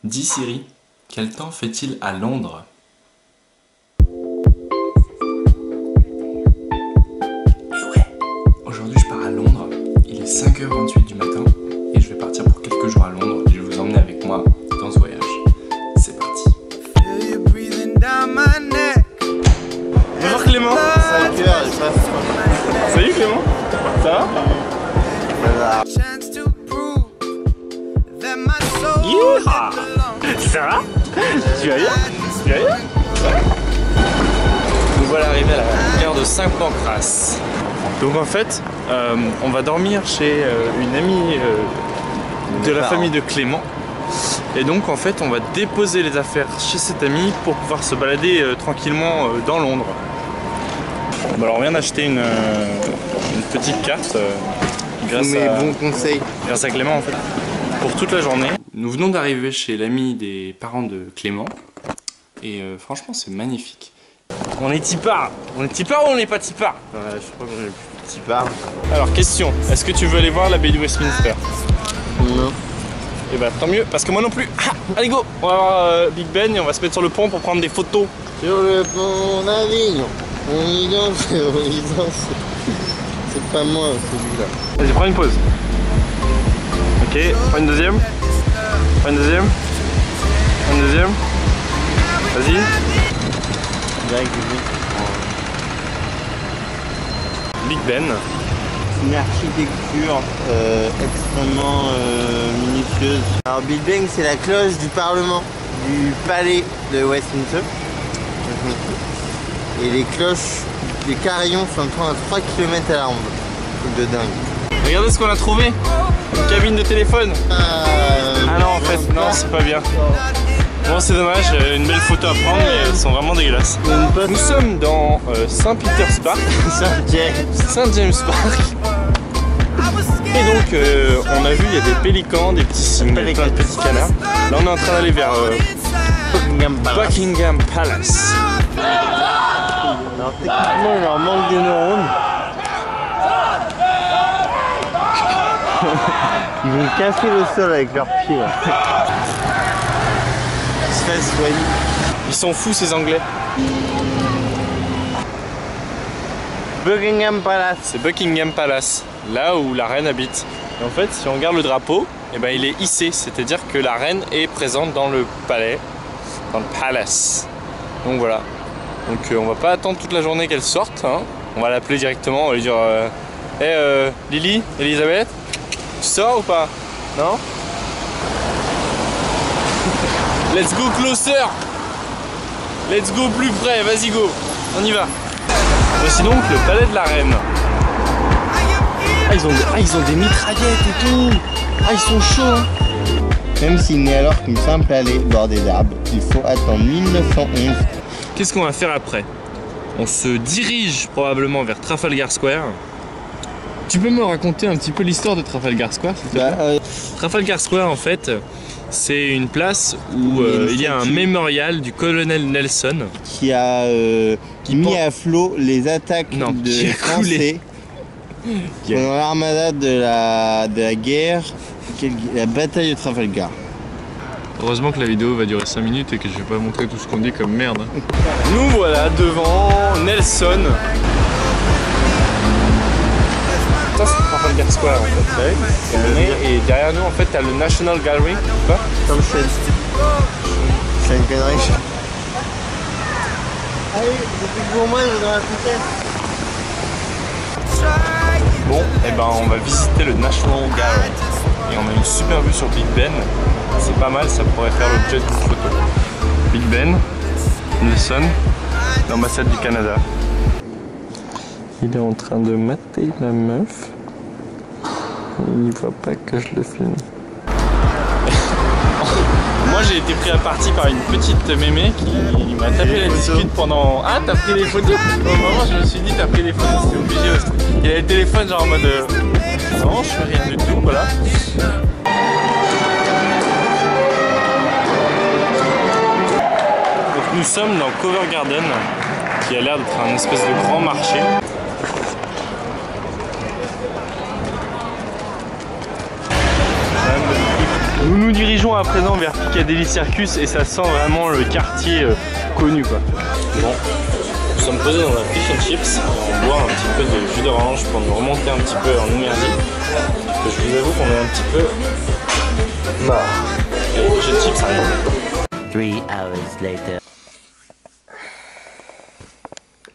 Dis Siri, quel temps fait-il à Londres? Et ouais, aujourd'hui je pars à Londres, il est 5h28 du matin et je vais partir pour quelques jours à Londres et je vais vous emmener avec moi dans ce voyage. C'est parti. Bonjour Clément. Salut Clément. Ça va? Yeeha. Ça va? Tu vas bien? Tu vas bien? Ouais. Nous voilà arrivés à la gare de Saint-Pancras. Donc en fait, on va dormir chez une amie de la famille de Clément. Et donc en fait, on va déposer les affaires chez cette amie pour pouvoir se balader tranquillement dans Londres. Bon, alors on vient d'acheter une petite carte grâce à Clément en fait, pour toute la journée. Nous venons d'arriver chez l'ami des parents de Clément et franchement c'est magnifique. On est tipard. On est tipard ou on n'est pas tipard? Ouais, je crois qu'on est tipard. Alors question, est-ce que tu veux aller voir l'abbaye de Westminster? Non. Et bah tant mieux, parce que moi non plus. Ah, allez go, on va voir Big Ben et on va se mettre sur le pont pour prendre des photos. Sur le pont d'Avignon, on y danse, c'est pas moi celui-là. Vas-y, prends une pause. Ok, prends une deuxième. Prends une deuxième. Prends une deuxième. Vas-y. Big Ben. Une architecture extrêmement minutieuse. Alors Big Ben, c'est la cloche du Parlement, du palais de Westminster. Et les cloches, les carillons s'entendent à 3 km à la ronde. Truc de dingue. Regardez ce qu'on a trouvé. Une cabine de téléphone. Ah non, en fait, non, c'est pas bien. Bon, c'est dommage, une belle photo à prendre, mais elles sont vraiment dégueulasses. Nous sommes dans Saint-Peter's Park. Saint-James Park. Et donc, on a vu, il y a des pélicans, des petits cygnes, plein de petits canards. Là, on est en train d'aller vers Buckingham Palace. Alors, techniquement, il leur manque des neurones. Ils vont casser le sol avec leurs pieds. Ils sont fous ces Anglais. Buckingham Palace. C'est Buckingham Palace, là où la reine habite. Et en fait, si on regarde le drapeau, eh ben, il est hissé, c'est-à-dire que la reine est présente dans le palais, dans le palace. Donc voilà. Donc on va pas attendre toute la journée qu'elle sorte, hein. On va l'appeler directement, on va lui dire hey, Lily, Elisabeth, tu sors ou pas? Non? Let's go closer. Let's go plus près, vas-y go. On y va. Voici donc le palais de la reine. Ah ils ont des mitraillettes et tout. Ah ils sont chauds hein. Même s'il n'est alors qu'une simple allée bordée d'arbres, il faut attendre 1911. Qu'est-ce qu'on va faire après? On se dirige probablement vers Trafalgar Square. Tu peux me raconter un petit peu l'histoire de Trafalgar Square s'il te plaît? Trafalgar Square en fait, c'est une place où il y a un mémorial du colonel Nelson qui a mis à flot les attaques des Français pendant l'armada de la guerre, la bataille de Trafalgar. Heureusement que la vidéo va durer 5 minutes et que je vais pas montrer tout ce qu'on dit comme merde. Nous voilà devant Nelson. Ça c'est Trafalgar Square en fait. Et derrière nous en fait t'as le National Gallery. Quoi? Comme c'est une connerie. Allez, depuis pour moi, je voudrais raconter. Bon, et ben on va visiter le National Gallery. Et on a une super vue sur Big Ben. C'est pas mal, ça pourrait faire l'objet d'une photo. Big Ben, Nelson, l'ambassade du Canada. Il est en train de mater la meuf. Il ne voit pas que je le filme. Moi j'ai été pris à partie par une petite mémé qui m'a tapé la discute pendant... Ah t'as pris des photos? Au moment je me suis dit t'as pris des photos, c'était obligé aussi. Il a le téléphone genre en mode... Non je fais rien du tout, voilà. Donc nous sommes dans Covent Garden, qui a l'air d'être un espèce de grand marché. Nous nous dirigeons à présent vers Piccadilly Circus et ça sent vraiment le quartier connu quoi. Bon, nous sommes posés dans la fish and chips, on boit un petit peu de jus d'orange pour nous remonter un petit peu en énergie. Parce que je vous avoue qu'on est un petit peu marre. Et les fish and chips arrivent. 3 hours later.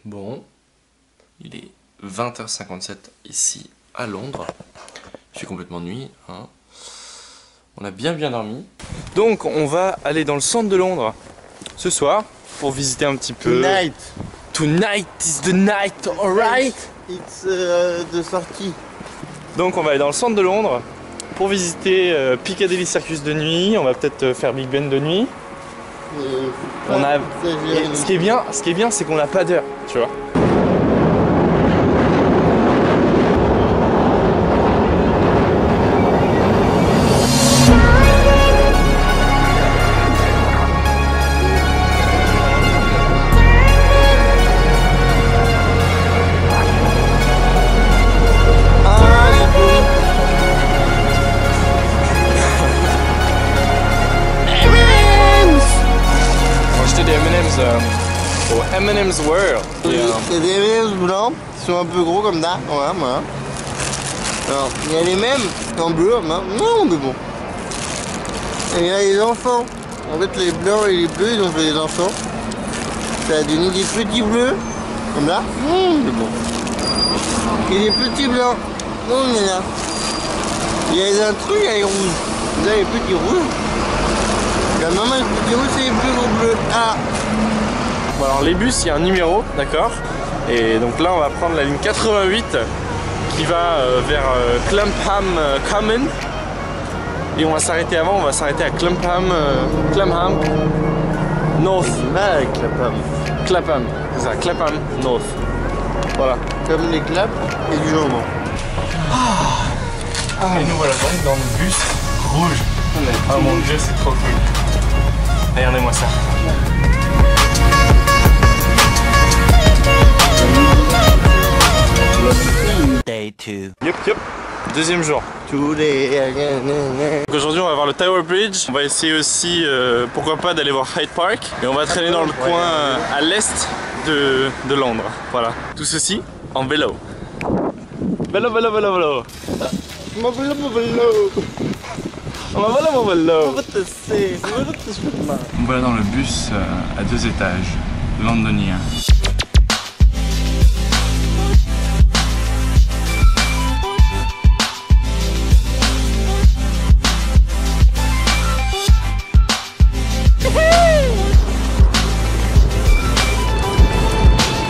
Bon, il est 20h57 ici à Londres. Il fait complètement nuit, hein. On a bien dormi. Donc on va aller dans le centre de Londres ce soir pour visiter un petit peu. Tonight is the night, alright? It's de sortie. Donc on va aller dans le centre de Londres pour visiter Piccadilly Circus de nuit. On va peut-être faire Big Ben de nuit. On a... Ce qui est bien, c'est qu'on n'a pas d'heure, tu vois. Au M&M's World. C'est des M&M's blancs qui sont un peu gros comme ça. Voilà. Alors, il y a les mêmes en bleu, non mais bon. Et il y a les enfants. En fait, les blancs et les bleus, ils ont fait les enfants. Ça a donné des petits bleus, comme là. Mais bon. Et des petits blancs. Il y en a. Il y a les intrus, il y a les rouges. Là, les petits rouges. La maman, les petits rouges, c'est les plus gros bleus. Ah. Bon, alors les bus, il y a un numéro, d'accord. Et donc là, on va prendre la ligne 88 qui va vers Clapham Common. Et on va s'arrêter avant, on va s'arrêter à Clapham North. Clapham, c'est ça, Clapham North. Voilà. Comme les claps et du jambon. Et nous voilà donc dans le bus rouge. Oh mon dieu, c'est trop cool. Regardez-moi ça. Day 2. Yup. Deuxième jour. Aujourd'hui on va voir le Tower Bridge. On va essayer aussi, pourquoi pas, d'aller voir Hyde Park. Et on va traîner dans le coin à l'est de Londres. Voilà. Tout ceci en vélo. Vélo. Mon vélo. On va dans le bus à 2 étages, londonien.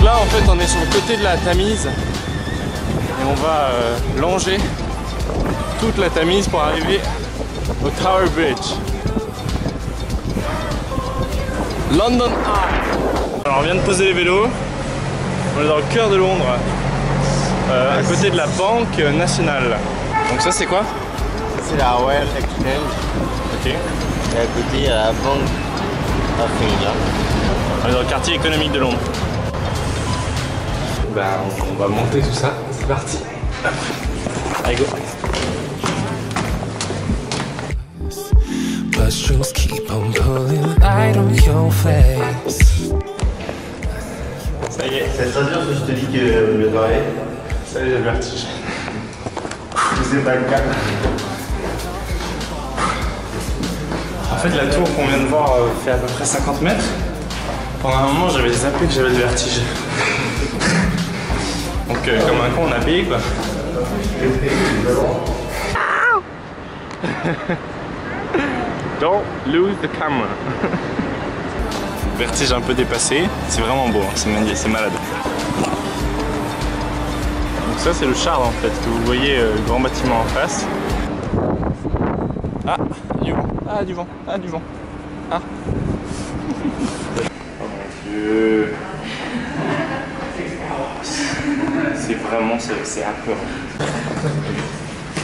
Là en fait on est sur le côté de la Tamise et on va longer toute la Tamise pour arriver au Tower Bridge. London Eye. Alors on vient de poser les vélos, on est dans le cœur de Londres, à côté de la Banque Nationale. Donc ça c'est quoi? C'est la Royal Exchange. Ok. Et à côté il y a la Banque Africaine. On est dans le quartier économique de Londres. Ben, on va monter tout ça, c'est parti. Allez go. Strings keep on pulling light on your face. Ça y est. C'est très bien que je te dis que le doré. Ça y est, j'ai le vertige. C'est pas le cas. En fait, la tour qu'on vient de voir fait à peu près 50 mètres. Pendant un moment, j'avais zappé que j'avais le vertige. Donc, comme un con, on a payé quoi. Don't lose the camera. Vertige un peu dépassé, c'est vraiment beau, hein. C'est malade. Donc ça c'est le Charles en fait, que vous voyez le grand bâtiment en face. Ah, du vent, ah du vent, ah du vent. Ah. Oh mon dieu. C'est vraiment, c'est apeurant.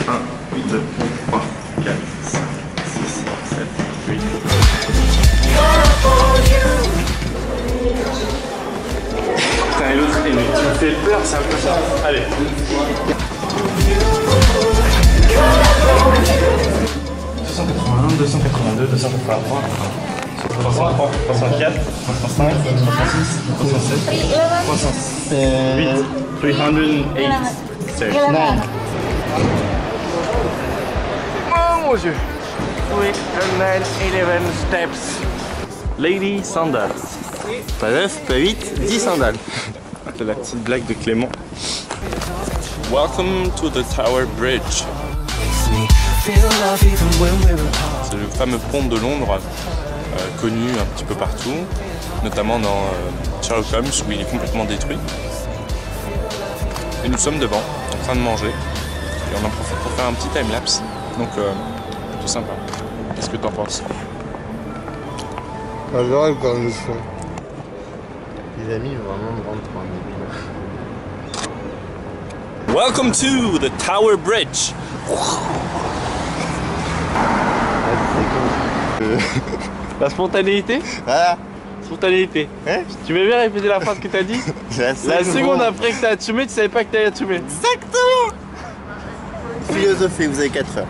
1, 8, 2, 3, 4, 5, 6, 7, 8. Putain, et l'autre, tu me fais peur, c'est un peu ça. Allez. 282, 283, 303, 304, 305, 306, 307, 308, 308. Oh mon dieu. 311 steps. Lady Sandals. Pas 9, pas 8, 10 sandales. C'est la petite blague de Clément. Welcome to the Tower Bridge. C'est le fameux pont de Londres, connu un petit peu partout, notamment dans Sherlock Holmes où il est complètement détruit. Et nous sommes devant, en train de manger, et on en profite pour faire un petit time-lapse. Donc c'est sympa. Qu'est-ce que t'en penses? J'adore le cornichon. Les amis vont vraiment me rendre trop débile. Welcome to the Tower Bridge. La spontanéité? Voilà. Spontanéité. Hein? Tu veux bien répéter la phrase que t'as dit? La seconde après que t'as assumé, tu savais pas que t'allais assumer. Exactement. Philosophie, vous avez 4 heures.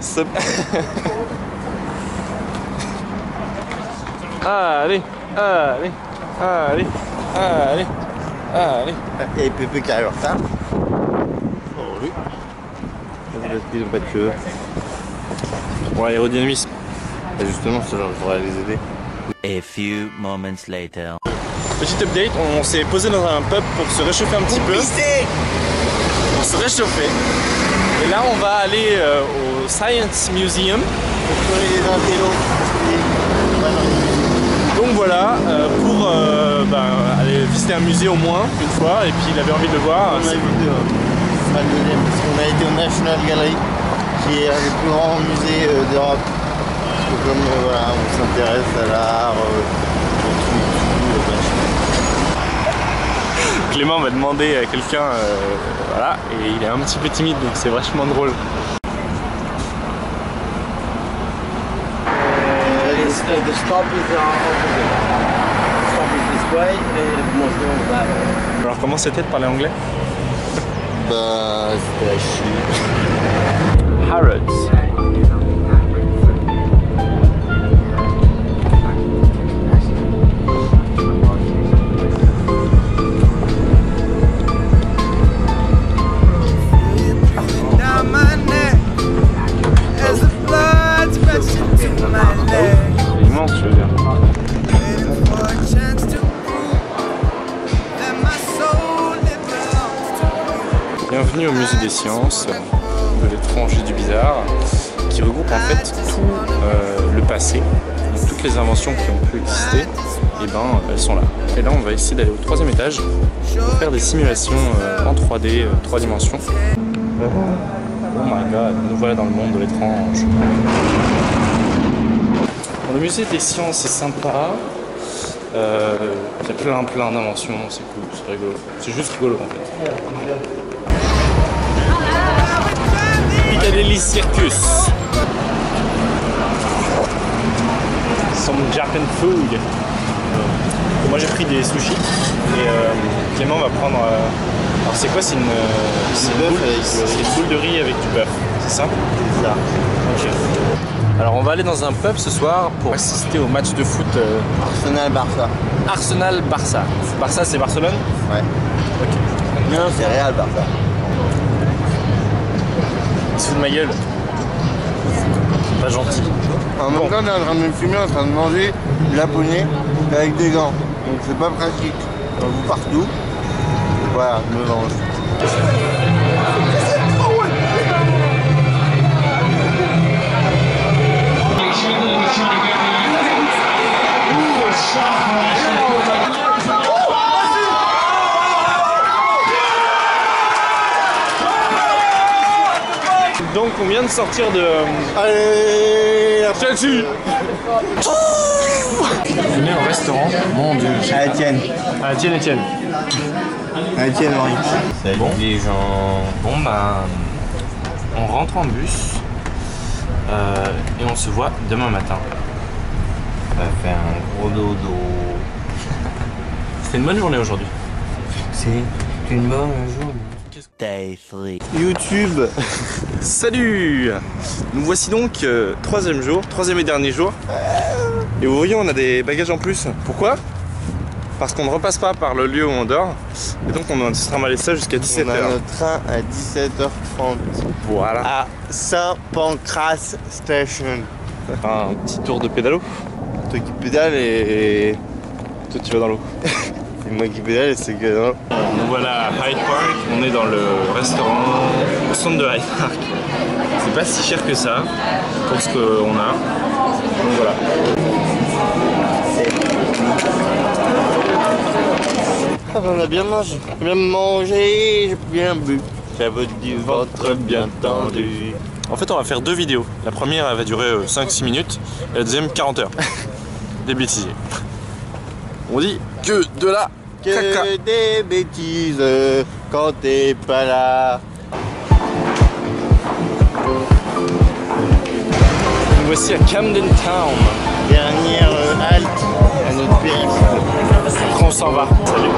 Allez, allez, allez, allez, allez. Et Pépé qui arrive en retard. Oh oui. C'est parce qu'ils n'ont pas de cheveux. Pour l'aérodynamisme. Et justement, ça leur devrait les aider. A few moments later. Petit update, on s'est posé dans un pub pour se réchauffer un petit peu. Pour se réchauffer. Et là, on va aller au Science Museum. Pour les intellos. Donc voilà, pour aller visiter un musée au moins une fois, et puis il avait envie de le voir. On a vu ce sera le deuxième, parce qu'on a été au National Gallery, qui est un des plus grands musées d'Europe. Parce que comme voilà, on s'intéresse à l'art, Clément va demander à quelqu'un, voilà, et il est un petit peu timide, donc c'est vachement drôle. the stop is opposite. Stop is this way, and most of that. Alors comment c'était de parler anglais? Bah, c'était à chier. Harrods. Immense, je veux dire. Bienvenue au musée des sciences de l'étrange et du bizarre, qui regroupe en fait tout le passé. Donc, toutes les inventions qui ont pu exister, et ben elles sont là. Et là on va essayer d'aller au 3e étage pour faire des simulations en 3D, 3 dimensions. Oh my god, nous voilà dans le monde de l'étrange. Bon, le musée des sciences c'est sympa. Il y a plein d'inventions, c'est cool, c'est rigolo. C'est juste rigolo en fait. Piccadilly Circus. Some Japan food. Moi j'ai pris des sushis et Clément va prendre. Alors c'est quoi? C'est une boule de riz avec du bœuf, c'est ça? C'est ça. Ok. Alors on va aller dans un pub ce soir pour assister au match de foot Arsenal-Barça. Arsenal-Barça. Barça c'est Barcelone? Ouais. Ok. Non, c'est Real-Barça. Il se fout de ma gueule. C'est pas gentil. En même temps, on est en train de me filmer, en train de manger japonais avec des gants. Donc c'est pas pratique. On vous partout. Voilà, je me venge. Donc on vient de sortir de... Allez, Chelsea. On est au restaurant, mon dieu. à Etienne. Ah, Etienne. À Etienne, Henri. Salut Bon. les gens. Bon bah, on rentre en bus et on se voit demain matin. On va faire un gros dodo. C'était une bonne journée aujourd'hui. C'est une bonne journée. Day 3. YouTube. Salut! Nous voici donc troisième et dernier jour. Et vous voyez, on a des bagages en plus. Pourquoi? Parce qu'on ne repasse pas par le lieu où on dort. Et donc on se trimballer ça jusqu'à 17h. On a notre train à 17h30. Voilà. À Saint-Pancras Station. Un petit tour de pédalo. Toi qui pédale et... Toi tu vas dans l'eau. C'est moi qui pédale et c'est que non. Nous voilà à Hyde Park. On est dans le restaurant au centre de Hyde Park. C'est pas si cher que ça pour ce qu'on a. Donc voilà. Ah, on a bien mangé. J'ai bien bu. J'avais du ventre bien tendu. En fait, on va faire deux vidéos. La première, elle va durer 5-6 minutes. Et la deuxième, 40 heures. Des bêtises. On dit que de la caca. Que des bêtises quand t'es pas là. Nous voici à Camden Town. Dernière halte à notre périple. Après, on s'en va. Salut.